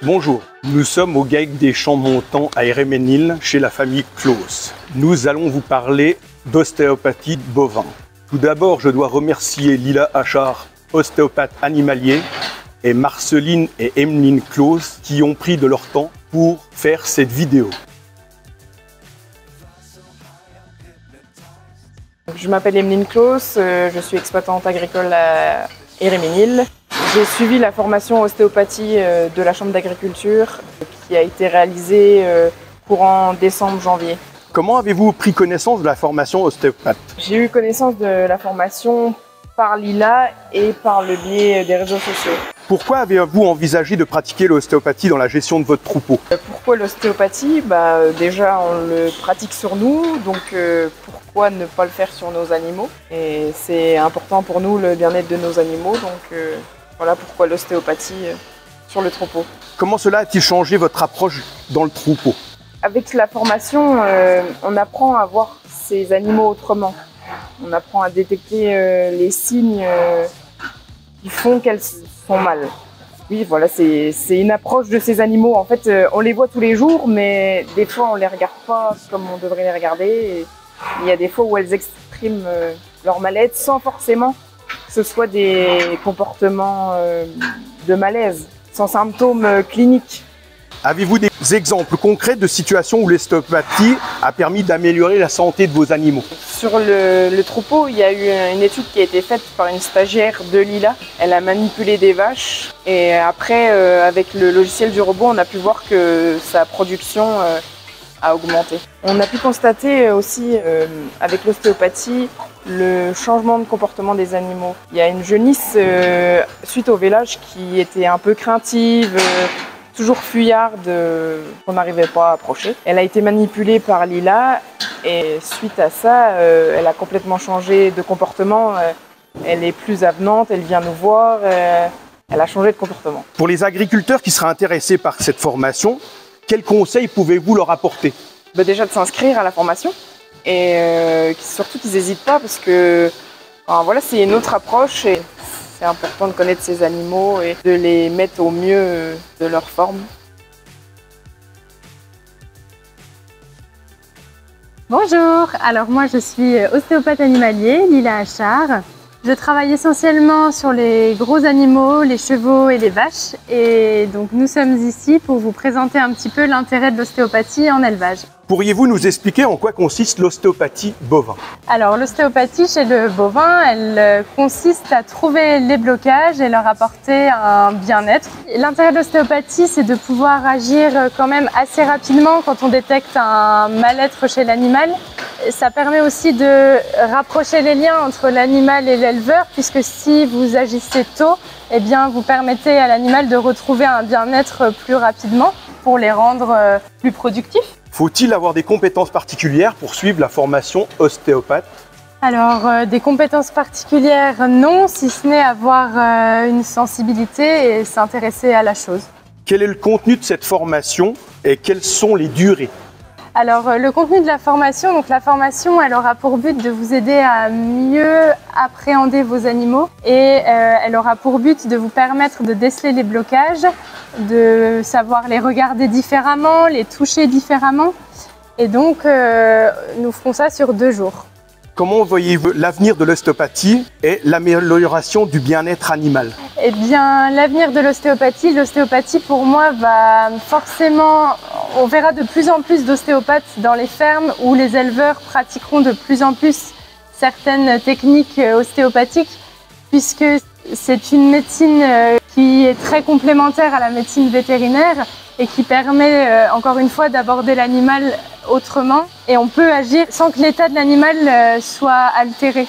Bonjour, nous sommes au GAEC des Champs Montants à Héréménil, chez la famille Claus. Nous allons vous parler d'ostéopathie bovin. Tout d'abord, je dois remercier Lila Achard, ostéopathe animalier, et Marceline et Emeline Claus qui ont pris de leur temps pour faire cette vidéo. Je m'appelle Emeline Claus, je suis exploitante agricole à Héréménil. J'ai suivi la formation ostéopathie de la Chambre d'agriculture qui a été réalisée courant décembre-janvier. Comment avez-vous pris connaissance de la formation ostéopathe? J'ai eu connaissance de la formation par Lila et par le biais des réseaux sociaux. Pourquoi avez-vous envisagé de pratiquer l'ostéopathie dans la gestion de votre troupeau? Pourquoi l'ostéopathie? Déjà on le pratique sur nous, donc pourquoi ne pas le faire sur nos animaux? Et c'est important pour nous le bien-être de nos animaux, donc voilà pourquoi l'ostéopathie sur le troupeau. Comment cela a-t-il changé votre approche dans le troupeau? Avec la formation, on apprend à voir ces animaux autrement. On apprend à détecter les signes qui font qu'elles sont mal. Oui, voilà, c'est une approche de ces animaux. En fait, on les voit tous les jours, mais des fois, on les regarde pas comme on devrait les regarder. Et il y a des fois où elles expriment leur mal-être sans forcément que ce soit des comportements de malaise, sans symptômes cliniques. Avez-vous des exemples concrets de situations où l'ostéopathie a permis d'améliorer la santé de vos animaux? Sur le troupeau, il y a eu une étude qui a été faite par une stagiaire de Lila. Elle a manipulé des vaches et après, avec le logiciel du robot, on a pu voir que sa production a augmenté. On a pu constater aussi avec l'ostéopathie le changement de comportement des animaux. Il y a une jeunisse suite au vélage qui était un peu craintive, toujours fuyarde, qu'on n'arrivait pas à approcher. Elle a été manipulée par Lila et suite à ça, elle a complètement changé de comportement. Elle est plus avenante, elle vient nous voir, elle a changé de comportement. Pour les agriculteurs qui seraient intéressés par cette formation, quels conseils pouvez-vous leur apporter? Déjà de s'inscrire à la formation et surtout qu'ils n'hésitent pas parce que voilà, c'est une autre approche. Et c'est important de connaître ces animaux et de les mettre au mieux de leur forme. Bonjour, alors moi je suis ostéopathe animalier, Lila Achard. Je travaille essentiellement sur les gros animaux, les chevaux et les vaches. Et donc nous sommes ici pour vous présenter un petit peu l'intérêt de l'ostéopathie en élevage. Pourriez-vous nous expliquer en quoi consiste l'ostéopathie bovin? Alors l'ostéopathie chez le bovin, elle consiste à trouver les blocages et leur apporter un bien-être. L'intérêt de l'ostéopathie, c'est de pouvoir agir quand même assez rapidement quand on détecte un mal-être chez l'animal. Ça permet aussi de rapprocher les liens entre l'animal et l'éleveur, puisque si vous agissez tôt, eh bien, vous permettez à l'animal de retrouver un bien-être plus rapidement pour les rendre plus productifs. Faut-il avoir des compétences particulières pour suivre la formation ostéopathe? Alors, des compétences particulières, non, si ce n'est avoir une sensibilité et s'intéresser à la chose. Quel est le contenu de cette formation et quelles sont les durées? Alors, le contenu de la formation, donc la formation, elle aura pour but de vous aider à mieux appréhender vos animaux et elle aura pour but de vous permettre de déceler les blocages, de savoir les regarder différemment, les toucher différemment. Et donc, nous ferons ça sur 2 jours. Comment voyez-vous l'avenir de l'ostéopathie et l'amélioration du bien-être animal? Eh bien, l'avenir de l'ostéopathie pour moi va forcément, on verra de plus en plus d'ostéopathes dans les fermes où les éleveurs pratiqueront de plus en plus certaines techniques ostéopathiques puisque c'est une médecine qui est très complémentaire à la médecine vétérinaire et qui permet encore une fois d'aborder l'animal autrement et on peut agir sans que l'état de l'animal soit altéré.